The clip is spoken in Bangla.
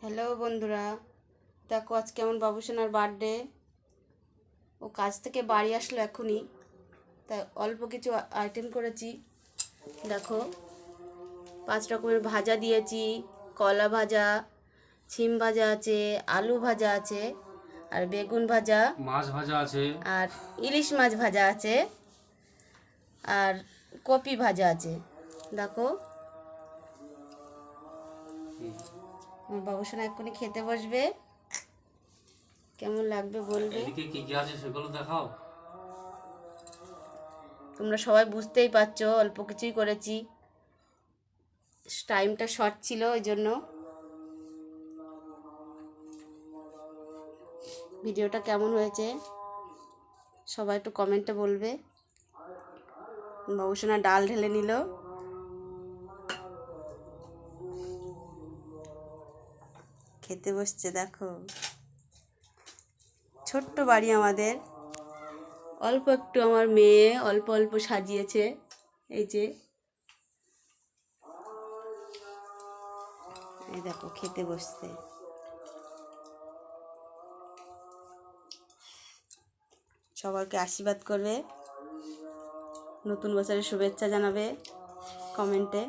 হ্যালো বন্ধুরা, দেখো আজকে আমার বাবুসোনার বার্থডে। ও কাজ থেকে বাড়ি আসলো এখনই, তাই অল্প কিছু আইটেম করেছি। দেখো 5 রকমের ভাজা দিয়েছি, কলা ভাজা, ছিম ভাজা আছে, আলু ভাজা আছে, আর বেগুন ভাজা, মাছ ভাজা আছে, আর ইলিশ মাছ ভাজা আছে, আর কপি ভাজা আছে। দেখো আমার বাবুসোনা এক্ষুনি খেতে বসবে, কেমন লাগবে বলবে। এদিকে কি কি আছে সেগুলো দেখাও। তোমরা সবাই বুঝতেই পারছো অল্প কিছুই করেছি, টাইমটা শর্ট ছিল ওই জন্য। ভিডিওটা কেমন হয়েছে সবাই একটু কমেন্টে বলবে। বাবুসোনা ডাল ঢেলে নিল, খেতে বসছে। দেখো ছোট্ট বাড়ি আমাদের, অল্প একটু আমার মেয়ে অল্প অল্প সাজিয়েছে। এই যে এই দেখো খেতে বসছে। সবাইকে আশীর্বাদ করবে, নতুন বছরের শুভেচ্ছা জানাবে কমেন্টে।